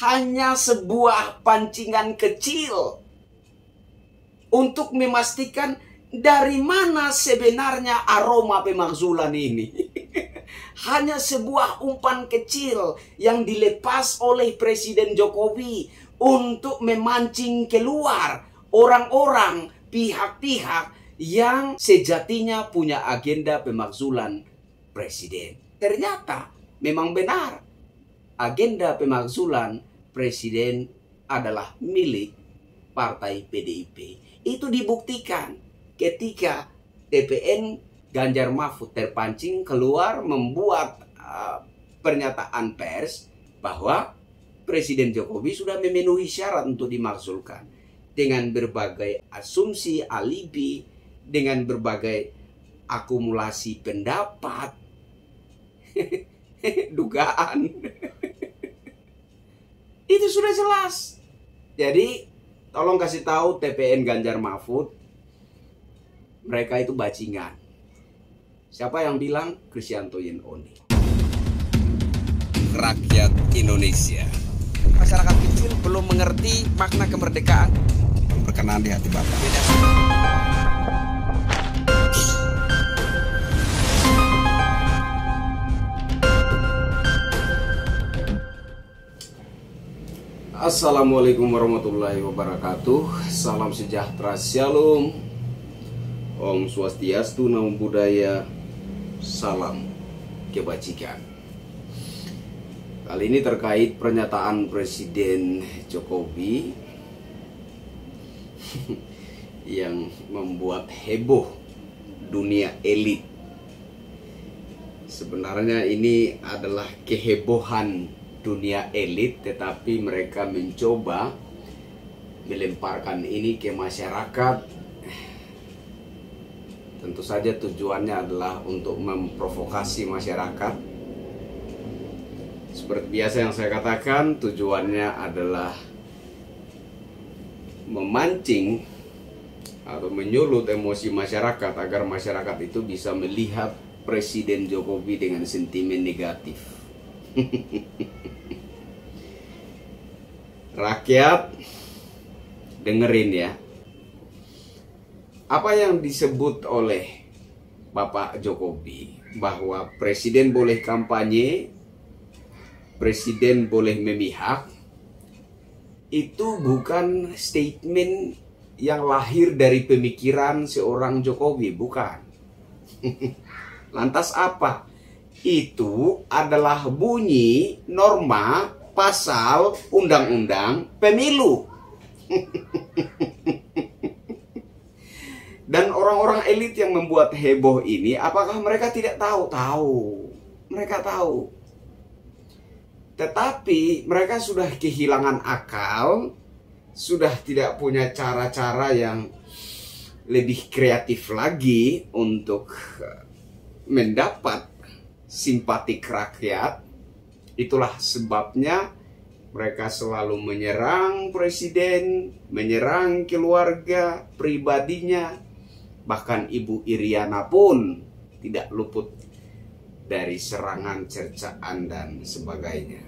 hanya sebuah pancingan kecil untuk memastikan dari mana sebenarnya aroma pemakzulan ini. Hanya sebuah umpan kecil yang dilepas oleh Presiden Jokowi untuk memancing keluar orang-orang, pihak-pihak yang sejatinya punya agenda pemakzulan Presiden. Ternyata memang benar, agenda pemakzulan Presiden adalah milik Partai PDIP. Itu dibuktikan ketika TPN Ganjar Mahfud terpancing keluar membuat pernyataan pers bahwa Presiden Jokowi sudah memenuhi syarat untuk dimakzulkan dengan berbagai asumsi, alibi, dengan berbagai akumulasi pendapat, dugaan. Itu sudah jelas. Jadi tolong kasih tahu TPN Ganjar Mahfud, mereka itu bajingan. Siapa yang bilang? Kristianto Yenoni. Rakyat Indonesia, masyarakat kecil belum mengerti makna kemerdekaan. Berkenan di hati Bapak. Assalamualaikum warahmatullahi wabarakatuh. Salam sejahtera, shalom, Om Swastiastu, Namo Buddhaya, salam kebajikan. Kali ini terkait pernyataan Presiden Jokowi yang membuat heboh dunia elit. Sebenarnya ini adalah kehebohan dunia elit, tetapi mereka mencoba melemparkan ini ke masyarakat. Tentu saja tujuannya adalah untuk memprovokasi masyarakat. Seperti biasa yang saya katakan, tujuannya adalah memancing atau menyulut emosi masyarakat agar masyarakat itu bisa melihat Presiden Jokowi dengan sentimen negatif. Rakyat, dengerin ya. Apa yang disebut oleh Bapak Jokowi bahwa Presiden boleh kampanye, Presiden boleh memihak, itu bukan statement yang lahir dari pemikiran seorang Jokowi, bukan. Lantas apa? Itu adalah bunyi norma pasal undang-undang pemilu. Dan orang-orang elit yang membuat heboh ini, apakah mereka tidak tahu? Tahu. Mereka tahu. Tetapi mereka sudah kehilangan akal, sudah tidak punya cara-cara yang lebih kreatif lagi untuk mendapat simpatik rakyat. Itulah sebabnya mereka selalu menyerang Presiden, menyerang keluarga pribadinya. Bahkan Ibu Iriana pun tidak luput dari serangan, cercaan, dan sebagainya.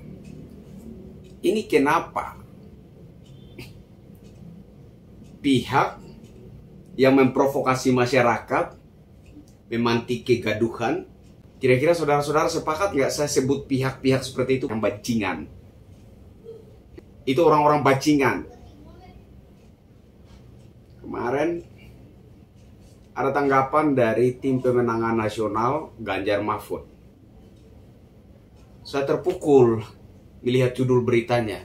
Ini kenapa pihak yang memprovokasi masyarakat, memantik kegaduhan. Kira-kira saudara-saudara sepakat nggak saya sebut pihak-pihak seperti itu yang bajingan? Itu orang-orang bajingan. Kemarin ada tanggapan dari tim pemenangan nasional Ganjar Mahfud. Saya terpukul melihat judul beritanya.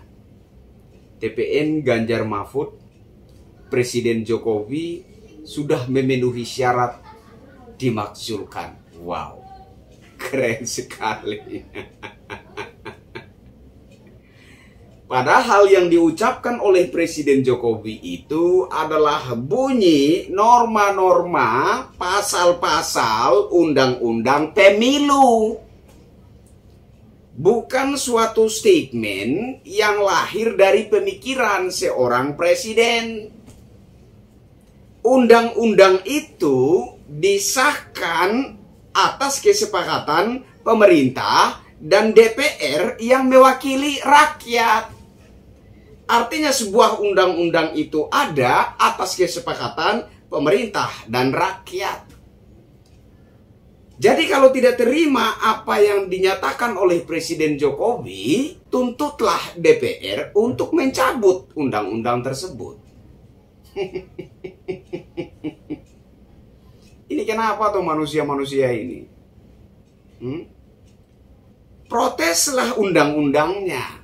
TPN Ganjar Mahfud, Presiden Jokowi sudah memenuhi syarat dimakzulkan. Wow, keren sekali. Padahal yang diucapkan oleh Presiden Jokowi itu adalah bunyi norma-norma pasal-pasal undang-undang pemilu. Bukan suatu statement yang lahir dari pemikiran seorang presiden. Undang-undang itu disahkan atas kesepakatan pemerintah dan DPR yang mewakili rakyat. Artinya sebuah undang-undang itu ada atas kesepakatan pemerintah dan rakyat. Jadi kalau tidak terima apa yang dinyatakan oleh Presiden Jokowi, tuntutlah DPR untuk mencabut undang-undang tersebut. Ini kenapa tuh manusia-manusia ini? Proteslah undang-undangnya.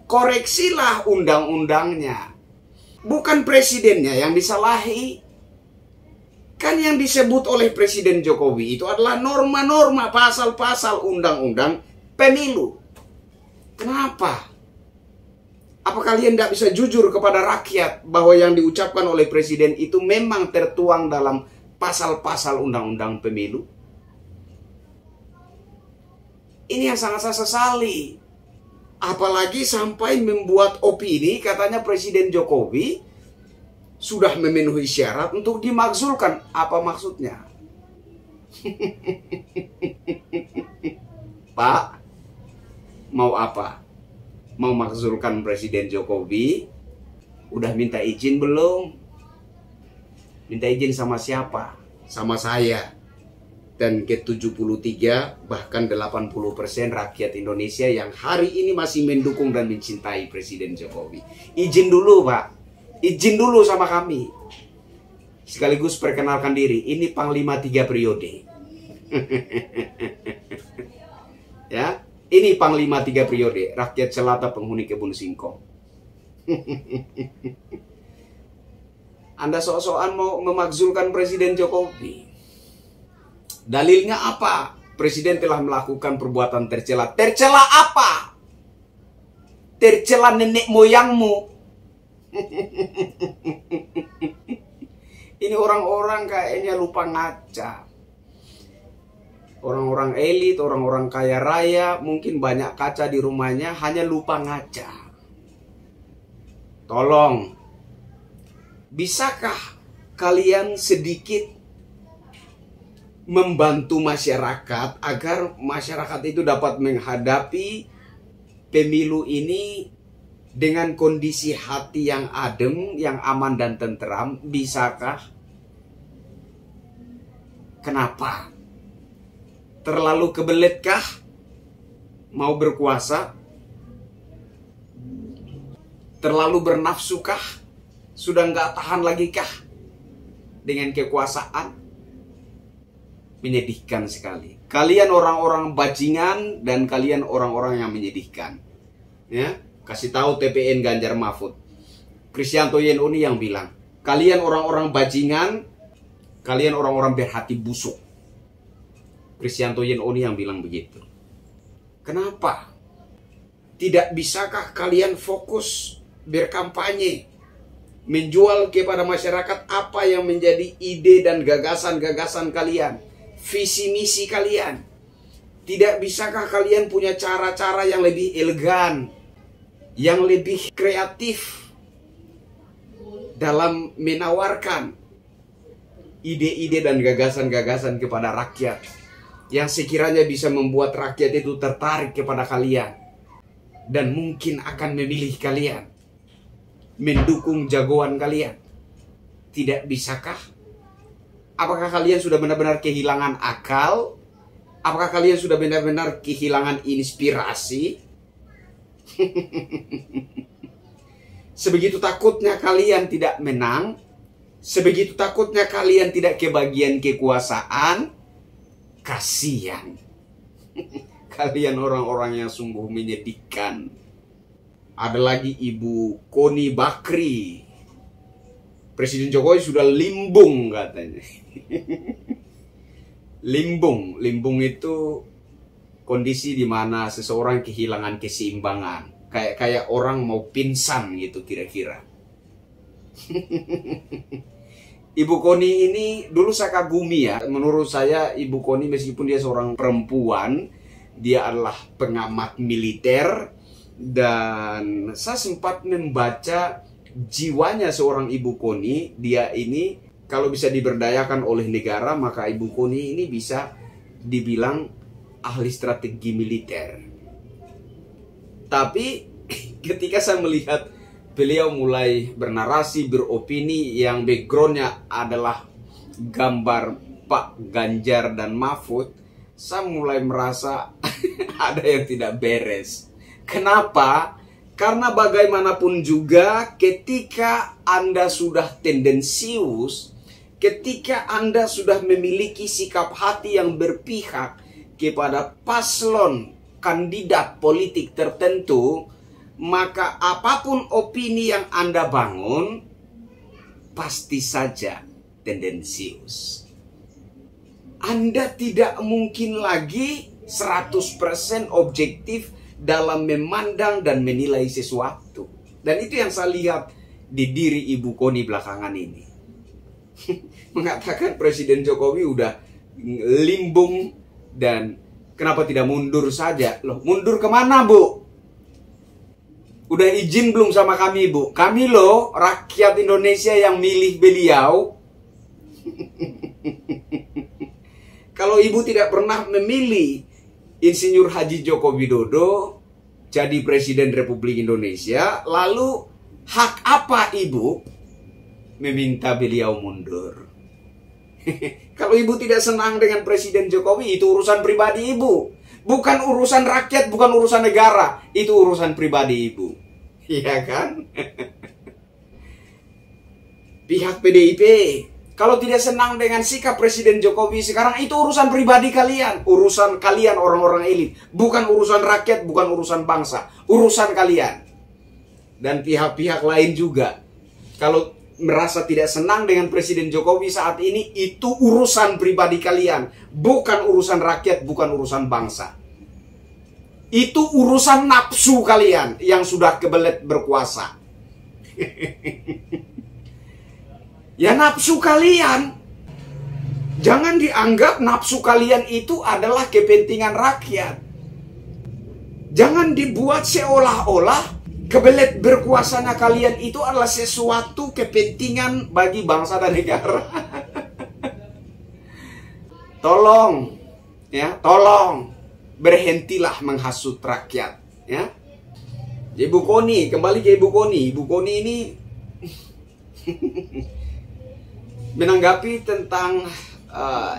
Koreksilah undang-undangnya. Bukan presidennya yang disalahi. Kan yang disebut oleh Presiden Jokowi itu adalah norma-norma, pasal-pasal undang-undang pemilu. Kenapa? Apa kalian tidak bisa jujur kepada rakyat bahwa yang diucapkan oleh Presiden itu memang tertuang dalam pasal-pasal undang-undang pemilu? Ini yang sangat saya sesali. Apalagi sampai membuat opini katanya Presiden Jokowi sudah memenuhi syarat untuk dimakzulkan. Apa maksudnya? Pak, mau apa? Mau makzulkan Presiden Jokowi? Udah minta izin belum? Minta izin sama siapa? Sama saya. Dan ke-73 bahkan 80% rakyat Indonesia yang hari ini masih mendukung dan mencintai Presiden Jokowi. Izin dulu, Pak. Izin dulu sama kami. Sekaligus perkenalkan diri. Ini Panglima 3 periode. Ya, ini Panglima 3 periode. Rakyat jelata penghuni kebun singkong. Anda sok-sokan mau memakzulkan Presiden Jokowi. Dalilnya apa? Presiden telah melakukan perbuatan tercela. Tercela apa? Tercela nenek moyangmu. Ini orang-orang kayaknya lupa ngaca. Orang-orang elit, orang-orang kaya raya, mungkin banyak kaca di rumahnya, hanya lupa ngaca. Tolong, bisakah kalian sedikit membantu masyarakat agar masyarakat itu dapat menghadapi pemilu ini dengan kondisi hati yang adem, yang aman dan tentram? Bisakah? Kenapa? Terlalu kebeletkah mau berkuasa? Terlalu bernafsukah? Sudah nggak tahan lagi kah dengan kekuasaan? Menyedihkan sekali. Kalian orang-orang bajingan dan kalian orang-orang yang menyedihkan. Ya, kasih tahu TPN Ganjar Mahfud. Kristianto Yenoni yang bilang, kalian orang-orang bajingan, kalian orang-orang berhati busuk. Kristianto Yenoni yang bilang begitu. Kenapa? Tidak bisakah kalian fokus berkampanye, menjual kepada masyarakat apa yang menjadi ide dan gagasan-gagasan kalian, visi misi kalian? Tidak bisakah kalian punya cara-cara yang lebih elegan, yang lebih kreatif dalam menawarkan ide-ide dan gagasan-gagasan kepada rakyat, yang sekiranya bisa membuat rakyat itu tertarik kepada kalian dan mungkin akan memilih kalian, mendukung jagoan kalian? Tidak bisakah? Apakah kalian sudah benar-benar kehilangan akal? Apakah kalian sudah benar-benar kehilangan inspirasi? Sebegitu takutnya kalian tidak menang, sebegitu takutnya kalian tidak kebagian kekuasaan. Kasihan. Kalian orang-orang yang sungguh menyedihkan. Ada lagi Ibu Koni Bakri. Presiden Jokowi sudah limbung katanya. Limbung itu kondisi di mana seseorang kehilangan keseimbangan. Kayak orang mau pingsan gitu kira-kira. Ibu Koni ini dulu saya kagumi ya. Menurut saya Ibu Koni meskipun dia seorang perempuan, dia adalah pengamat militer. Dan saya sempat membaca jiwanya seorang Ibu Koni. Dia ini kalau bisa diberdayakan oleh negara, maka Ibu Koni ini bisa dibilang ahli strategi militer. Tapi ketika saya melihat beliau mulai bernarasi, beropini yang backgroundnya adalah gambar Pak Ganjar dan Mahfud, saya mulai merasa ada yang tidak beres. Kenapa? Karena bagaimanapun juga ketika Anda sudah tendensius, ketika Anda sudah memiliki sikap hati yang berpihak kepada paslon kandidat politik tertentu, maka apapun opini yang Anda bangun, pasti saja tendensius. Anda tidak mungkin lagi 100% objektif dalam memandang dan menilai sesuatu. Dan itu yang saya lihat di diri Ibu Koni belakangan ini. Mengatakan Presiden Jokowi udah limbung dan kenapa tidak mundur saja? Loh, mundur kemana, Bu? Udah izin belum sama kami, Bu? Kami loh, rakyat Indonesia yang milih beliau. Kalau Ibu tidak pernah memilih Insinyur Haji Joko Widodo jadi Presiden Republik Indonesia, lalu hak apa Ibu meminta beliau mundur? Kalau Ibu tidak senang dengan Presiden Jokowi, itu urusan pribadi Ibu. Bukan urusan rakyat, bukan urusan negara. Itu urusan pribadi Ibu. Iya kan? Pihak PDIP, kalau tidak senang dengan sikap Presiden Jokowi sekarang, itu urusan pribadi kalian. Urusan kalian orang-orang elit. Bukan urusan rakyat, bukan urusan bangsa. Urusan kalian. Dan pihak-pihak lain juga. Kalau merasa tidak senang dengan Presiden Jokowi saat ini, itu urusan pribadi kalian. Bukan urusan rakyat, bukan urusan bangsa. Itu urusan nafsu kalian yang sudah kebelet berkuasa. Ya nafsu kalian. Jangan dianggap nafsu kalian itu adalah kepentingan rakyat. Jangan dibuat seolah-olah kebelet berkuasanya kalian itu adalah sesuatu kepentingan bagi bangsa dan negara. Tolong, ya, tolong berhentilah menghasut rakyat, ya. Ibu Koni, kembali ke Ibu Koni. Ibu Koni ini menanggapi tentang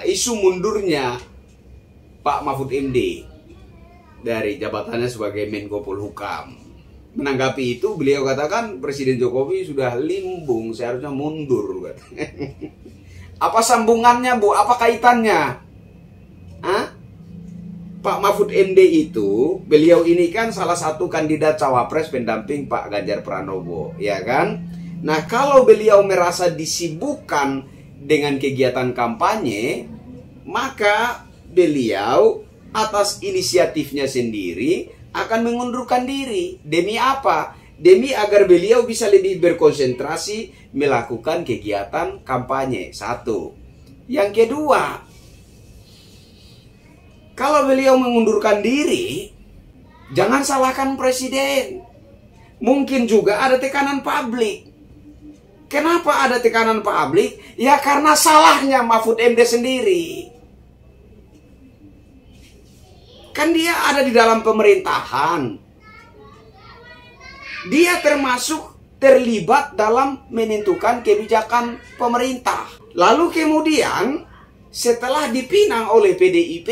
isu mundurnya Pak Mahfud MD dari jabatannya sebagai Menko Polhukam. Menanggapi itu, beliau katakan Presiden Jokowi sudah limbung, seharusnya mundur. Apa sambungannya, Bu? Apa kaitannya? Hah? Pak Mahfud MD itu, beliau ini kan salah satu kandidat cawapres pendamping Pak Ganjar Pranowo, ya kan? Nah, kalau beliau merasa disibukkan dengan kegiatan kampanye, maka beliau atas inisiatifnya sendiri akan mengundurkan diri. Demi apa? Demi agar beliau bisa lebih berkonsentrasi melakukan kegiatan kampanye. Satu. Yang kedua, kalau beliau mengundurkan diri, jangan salahkan presiden. Mungkin juga ada tekanan publik. Kenapa ada tekanan publik? Ya karena salahnya Mahfud MD sendiri. Kan dia ada di dalam pemerintahan. Dia termasuk terlibat dalam menentukan kebijakan pemerintah. Lalu kemudian setelah dipinang oleh PDIP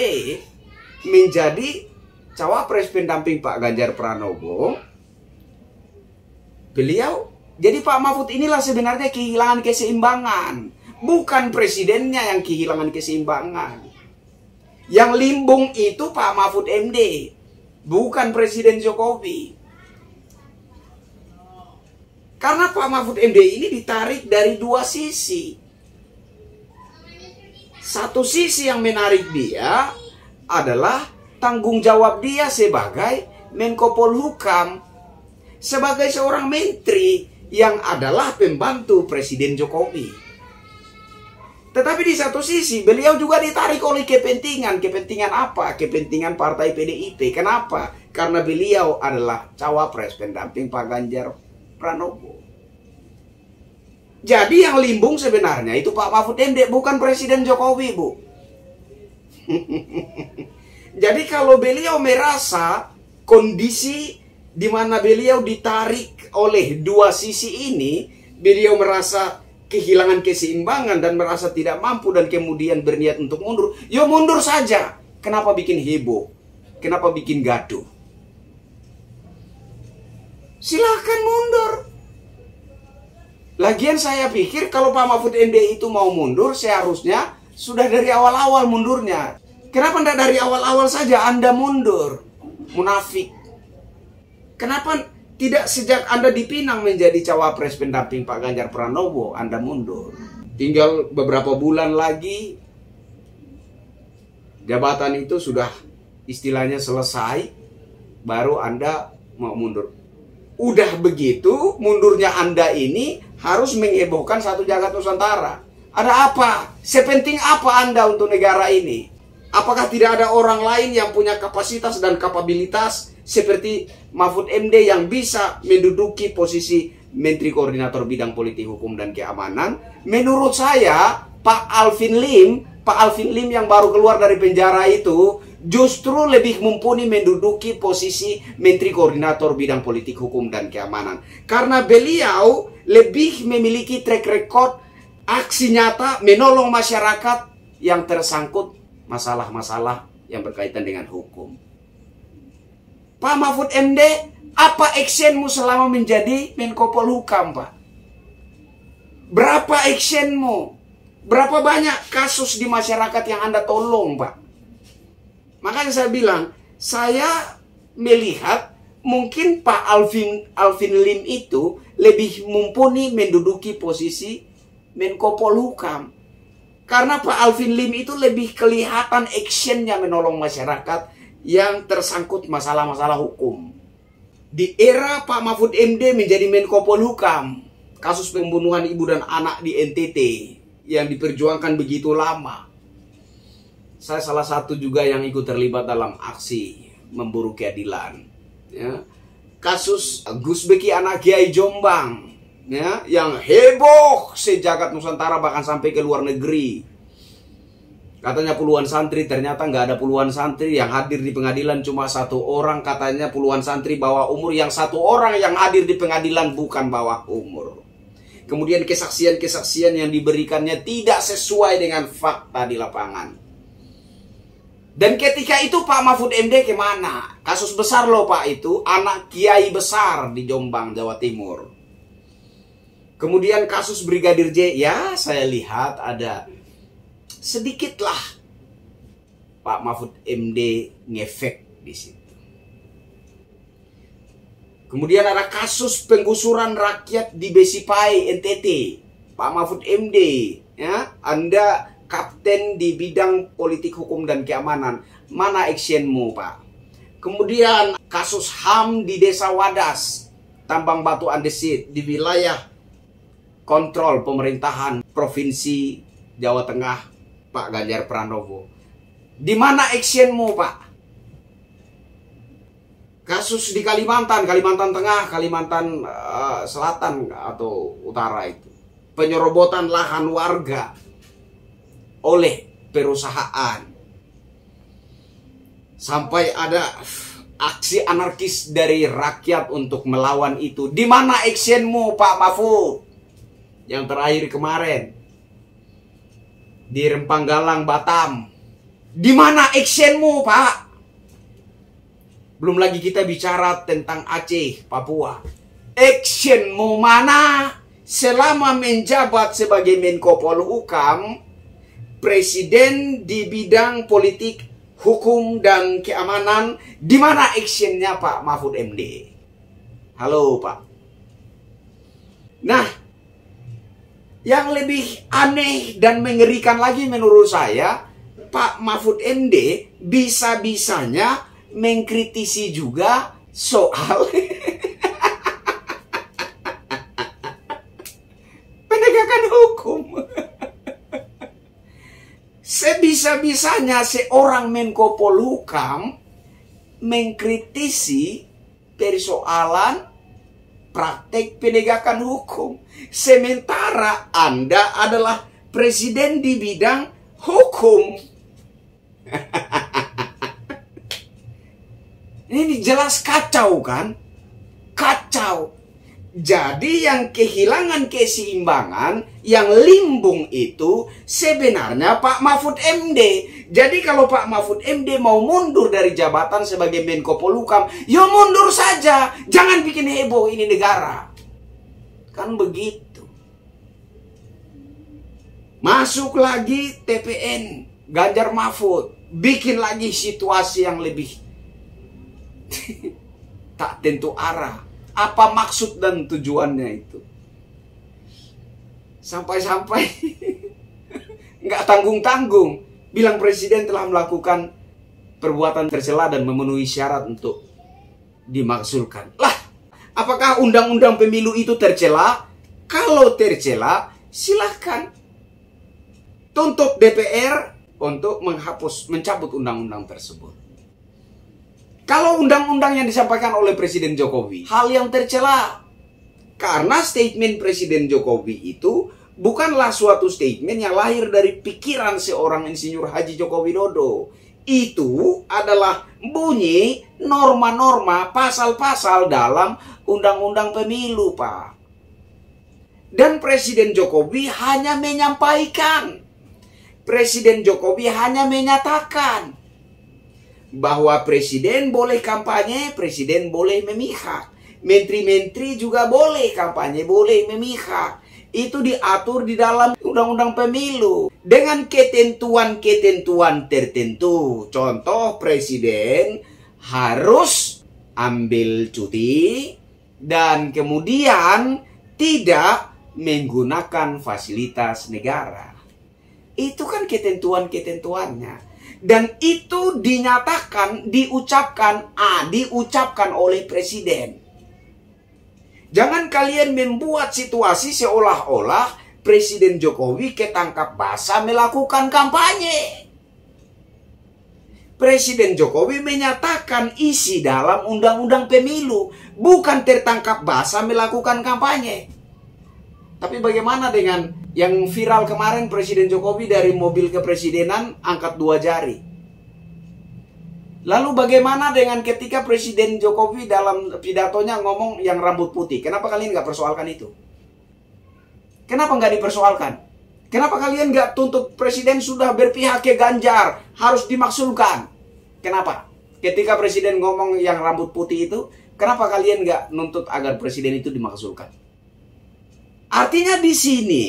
menjadi cawapres pendamping Pak Ganjar Pranowo, beliau, jadi Pak Mahfud inilah sebenarnya kehilangan keseimbangan. Bukan presidennya yang kehilangan keseimbangan. Yang limbung itu Pak Mahfud MD, bukan Presiden Jokowi. Karena Pak Mahfud MD ini ditarik dari dua sisi. Satu sisi yang menarik dia adalah tanggung jawab dia sebagai Menko Polhukam, sebagai seorang menteri yang adalah pembantu Presiden Jokowi. Tetapi di satu sisi beliau juga ditarik oleh kepentingan. Kepentingan apa? Kepentingan partai PDIP. Kenapa? Karena beliau adalah cawapres pendamping Pak Ganjar Pranowo. Jadi yang limbung sebenarnya itu Pak Mahfud MD, bukan Presiden Jokowi, Bu. Jadi kalau beliau merasa kondisi di mana beliau ditarik oleh dua sisi ini, beliau merasa kehilangan keseimbangan dan merasa tidak mampu dan kemudian berniat untuk mundur. Yo mundur saja. Kenapa bikin heboh? Kenapa bikin gaduh? Silahkan mundur. Lagian saya pikir kalau Pak Mahfud MD itu mau mundur, seharusnya sudah dari awal-awal mundurnya. Kenapa tidak dari awal-awal saja Anda mundur? Munafik. Kenapa tidak sejak Anda dipinang menjadi cawapres pendamping Pak Ganjar Pranowo, Anda mundur? Tinggal beberapa bulan lagi, jabatan itu sudah istilahnya selesai, baru Anda mau mundur. Udah begitu, mundurnya Anda ini harus menghebohkan satu jagat Nusantara. Ada apa? Sepenting apa Anda untuk negara ini? Apakah tidak ada orang lain yang punya kapasitas dan kapabilitas seperti Mahfud MD yang bisa menduduki posisi Menteri Koordinator Bidang Politik Hukum dan Keamanan? Menurut saya, Pak Alvin Lim yang baru keluar dari penjara itu justru lebih mumpuni menduduki posisi Menteri Koordinator Bidang Politik Hukum dan Keamanan. Karena beliau lebih memiliki track record aksi nyata menolong masyarakat yang tersangkut masalah-masalah yang berkaitan dengan hukum. Pak Mahfud MD, apa actionmu selama menjadi Menko Polhukam, Pak? Berapa actionmu? Berapa banyak kasus di masyarakat yang Anda tolong, Pak? Makanya saya bilang, saya melihat mungkin Pak Alvin Lim itu lebih mumpuni menduduki posisi Menko Polhukam. Karena Pak Alvin Lim itu lebih kelihatan actionnya menolong masyarakat yang tersangkut masalah-masalah hukum. Di era Pak Mahfud MD menjadi Menko Polhukam, kasus pembunuhan ibu dan anak di NTT yang diperjuangkan begitu lama. Saya salah satu juga yang ikut terlibat dalam aksi memburu keadilan. Ya. Kasus Gus Beki anak Kiai Jombang, ya, yang heboh sejagat Nusantara bahkan sampai ke luar negeri. Katanya puluhan santri, ternyata nggak ada puluhan santri. Yang hadir di pengadilan cuma satu orang. Katanya puluhan santri bawah umur. Yang satu orang yang hadir di pengadilan bukan bawah umur. Kemudian kesaksian-kesaksian yang diberikannya tidak sesuai dengan fakta di lapangan. Dan ketika itu Pak Mahfud MD kemana? Kasus besar loh Pak itu. Anak kiai besar di Jombang, Jawa Timur. Kemudian kasus Brigadir J, ya saya lihat ada sedikitlah Pak Mahfud MD ngefek di situ. Kemudian ada kasus penggusuran rakyat di Besipai NTT, Pak Mahfud MD, ya, Anda kapten di bidang politik hukum dan keamanan, mana actionmu Pak? Kemudian kasus HAM di Desa Wadas, Tambang Batu Andesit di wilayah kontrol pemerintahan Provinsi Jawa Tengah, Pak Ganjar Pranowo. Di mana actionmu, Pak? Kasus di Kalimantan Tengah, Kalimantan Selatan atau Utara itu. Penyerobotan lahan warga oleh perusahaan. Sampai ada aksi anarkis dari rakyat untuk melawan itu. Di mana actionmu, Pak Mahfud? Yang terakhir kemarin di Rempang Galang, Batam. Di mana actionmu, Pak? Belum lagi kita bicara tentang Aceh, Papua. Actionmu mana selama menjabat sebagai Menko Polhukam, Presiden di bidang politik, hukum, dan keamanan? Di mana actionnya Pak Mahfud MD? Halo, Pak. Nah, yang lebih aneh dan mengerikan lagi menurut saya, Pak Mahfud MD bisa-bisanya mengkritisi juga soal penegakan hukum. Sebisa-bisanya seorang Menko Polhukam mengkritisi persoalan praktek penegakan hukum. Sementara Anda adalah presiden di bidang hukum. Ini jelas kacau kan? Kacau. Jadi yang kehilangan keseimbangan, yang limbung itu sebenarnya Pak Mahfud MD. Jadi kalau Pak Mahfud MD mau mundur dari jabatan sebagai Menko Polhukam, ya mundur saja. Jangan bikin heboh ini negara. Kan begitu. Masuk lagi TPN Ganjar Mahfud, bikin lagi situasi yang lebih tak tentu arah. Apa maksud dan tujuannya itu? Sampai-sampai nggak tanggung-tanggung bilang presiden telah melakukan perbuatan tercela dan memenuhi syarat untuk dimakzulkan. Lah, apakah undang-undang pemilu itu tercela? Kalau tercela, silahkan tuntut DPR untuk mencabut undang-undang tersebut. Kalau undang-undang yang disampaikan oleh Presiden Jokowi, hal yang tercela. Karena statement Presiden Jokowi itu bukanlah suatu statement yang lahir dari pikiran seorang Insinyur Haji Joko Widodo. Itu adalah bunyi norma-norma, pasal-pasal dalam undang-undang pemilu, Pak. Dan Presiden Jokowi hanya menyampaikan. Presiden Jokowi hanya menyatakan bahwa presiden boleh kampanye, presiden boleh memihak. Menteri-menteri juga boleh kampanye, boleh memihak. Itu diatur di dalam undang-undang pemilu dengan ketentuan-ketentuan tertentu. Contoh, presiden harus ambil cuti dan kemudian tidak menggunakan fasilitas negara. Itu kan ketentuan-ketentuannya. Dan itu dinyatakan, diucapkan oleh presiden. Jangan kalian membuat situasi seolah-olah Presiden Jokowi ketangkap basah melakukan kampanye. Presiden Jokowi menyatakan isi dalam undang-undang pemilu, bukan tertangkap basah melakukan kampanye. Tapi bagaimana dengan yang viral kemarin Presiden Jokowi dari mobil kepresidenan angkat 2 jari? Lalu bagaimana dengan ketika Presiden Jokowi dalam pidatonya ngomong yang rambut putih? Kenapa kalian nggak persoalkan itu? Kenapa nggak dipersoalkan? Kenapa kalian nggak tuntut Presiden sudah berpihak ke Ganjar, harus dimakzulkan? Kenapa? Ketika Presiden ngomong yang rambut putih itu, kenapa kalian nggak nuntut agar Presiden itu dimakzulkan? Artinya di sini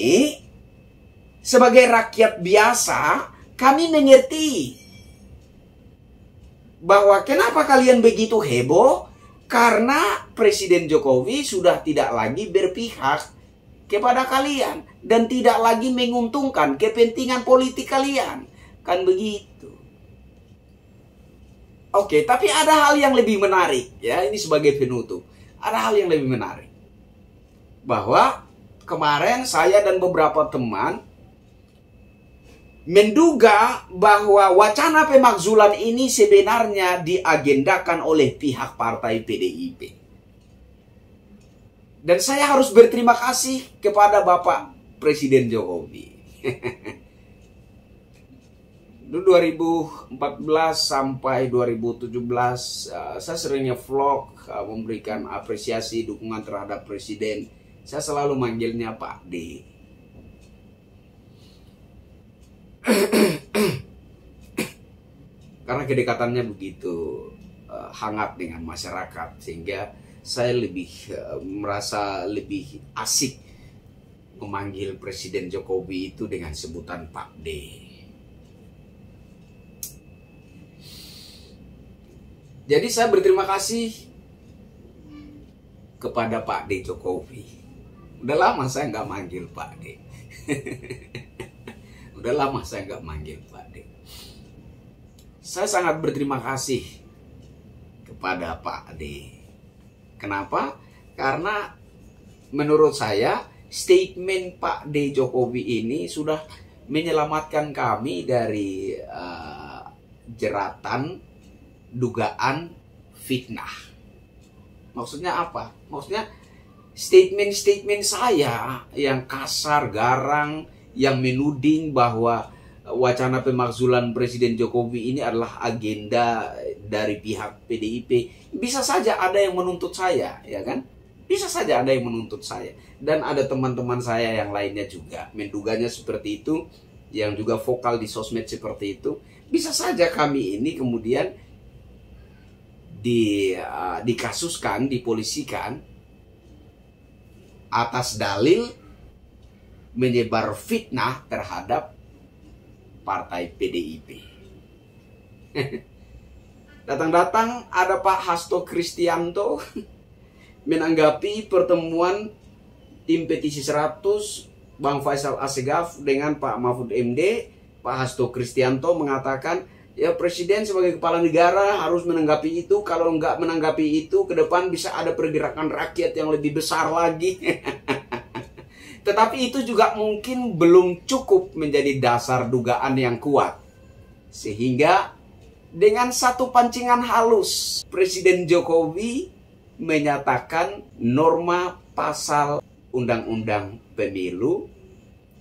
sebagai rakyat biasa kami mengerti bahwa kenapa kalian begitu heboh, karena Presiden Jokowi sudah tidak lagi berpihak kepada kalian dan tidak lagi menguntungkan kepentingan politik kalian. Kan begitu. Oke, tapi ada hal yang lebih menarik ya, ini sebagai penutup. Ada hal yang lebih menarik. Bahwa kemarin saya dan beberapa teman menduga bahwa wacana pemakzulan ini sebenarnya diagendakan oleh pihak partai PDIP. Dan saya harus berterima kasih kepada Bapak Presiden Jokowi. 2014 sampai 2017 saya seringnya vlog memberikan apresiasi dukungan terhadap Presiden. Saya selalu manggilnya Pak D. Karena kedekatannya begitu hangat dengan masyarakat, sehingga saya merasa lebih asik memanggil Presiden Jokowi itu dengan sebutan Pak D. Jadi saya berterima kasih kepada Pak D Jokowi. Udah lama saya nggak manggil Pak D. Udah lama saya nggak manggil Pak D. Saya sangat berterima kasih kepada Pak D. Kenapa? Karena menurut saya statement Pak D Jokowi ini sudah menyelamatkan kami dari jeratan dugaan fitnah. Maksudnya apa? Maksudnya statement-statement saya yang kasar, garang, yang menuding bahwa wacana pemakzulan Presiden Jokowi ini adalah agenda dari pihak PDIP. Bisa saja ada yang menuntut saya, ya kan? Bisa saja ada yang menuntut saya. Dan ada teman-teman saya yang lainnya juga menduganya seperti itu, yang juga vokal di sosmed seperti itu. Bisa saja kami ini kemudian dikasuskan, dipolisikan atas dalil menyebar fitnah terhadap partai PDIP. Datang-datang ada Pak Hasto Kristianto menanggapi pertemuan tim petisi 100 Bang Faisal Assegaf dengan Pak Mahfud MD. Pak Hasto Kristianto mengatakan, ya Presiden sebagai kepala negara harus menanggapi itu. Kalau nggak menanggapi itu, ke depan bisa ada pergerakan rakyat yang lebih besar lagi. Tetapi itu juga mungkin belum cukup menjadi dasar dugaan yang kuat. Sehingga dengan satu pancingan halus, Presiden Jokowi menyatakan norma pasal Undang-Undang Pemilu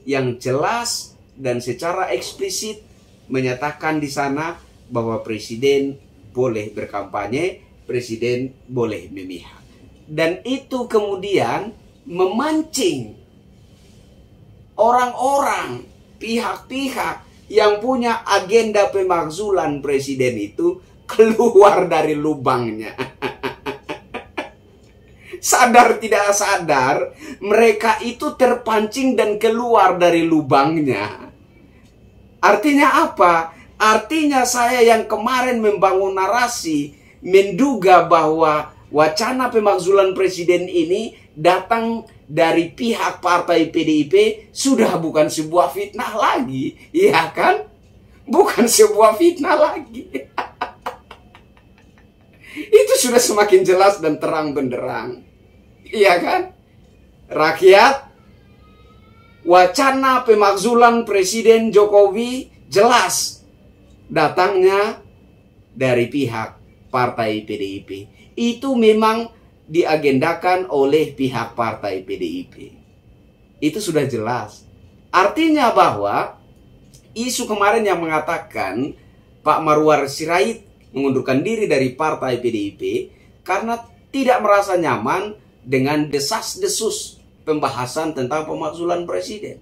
yang jelas dan secara eksplisit menyatakan di sana bahwa Presiden boleh berkampanye, Presiden boleh memihak. Dan itu kemudian memancing orang-orang, pihak-pihak yang punya agenda pemakzulan Presiden itu keluar dari lubangnya. Sadar tidak sadar, mereka itu terpancing dan keluar dari lubangnya. Artinya apa? Artinya saya yang kemarin membangun narasi, menduga bahwa wacana pemakzulan Presiden ini datang dari pihak partai PDIP, sudah bukan sebuah fitnah lagi. Iya kan? Bukan sebuah fitnah lagi. Itu sudah semakin jelas dan terang benderang. Iya kan? Rakyat, wacana pemakzulan Presiden Jokowi jelas datangnya dari pihak partai PDIP. Itu memang diagendakan oleh pihak partai PDIP. Itu sudah jelas. Artinya bahwa isu kemarin yang mengatakan Pak Marwar Sirait mengundurkan diri dari partai PDIP karena tidak merasa nyaman dengan desas-desus pembahasan tentang pemakzulan Presiden.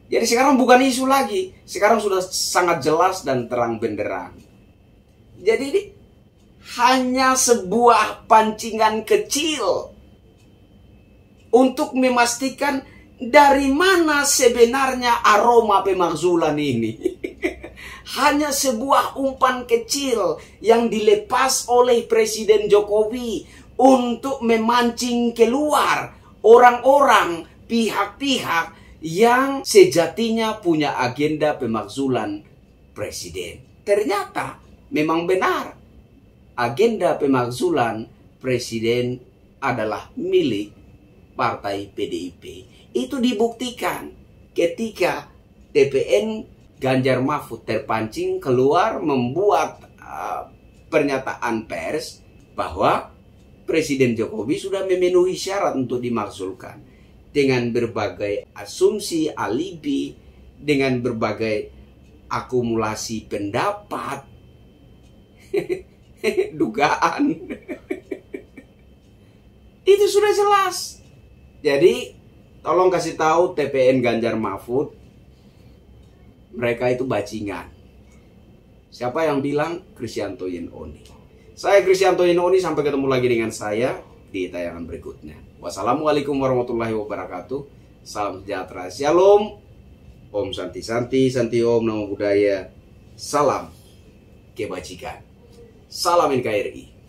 Jadi sekarang bukan isu lagi. Sekarang sudah sangat jelas dan terang benderang. Jadi ini hanya sebuah pancingan kecil untuk memastikan dari mana sebenarnya aroma pemakzulan ini. Hanya sebuah umpan kecil yang dilepas oleh Presiden Jokowi untuk memancing keluar orang-orang, pihak-pihak yang sejatinya punya agenda pemakzulan Presiden. Ternyata memang benar. Agenda pemakzulan Presiden adalah milik partai PDIP. Itu dibuktikan ketika TPN Ganjar Mahfud terpancing keluar membuat pernyataan pers bahwa Presiden Jokowi sudah memenuhi syarat untuk dimakzulkan. Dengan berbagai asumsi, alibi, dengan berbagai akumulasi pendapat, dugaan. Itu sudah jelas. Jadi tolong kasih tahu TPN Ganjar Mahfud, mereka itu bajingan. Siapa yang bilang? Kristianto Yen Oni. Saya Kristianto Yen Oni, sampai ketemu lagi dengan saya di tayangan berikutnya. Wassalamualaikum warahmatullahi wabarakatuh. Salam sejahtera. Shalom. Om Santi Santi, Santi Om, Namo Buddhaya. Salam kebajikan. Salam NKRI.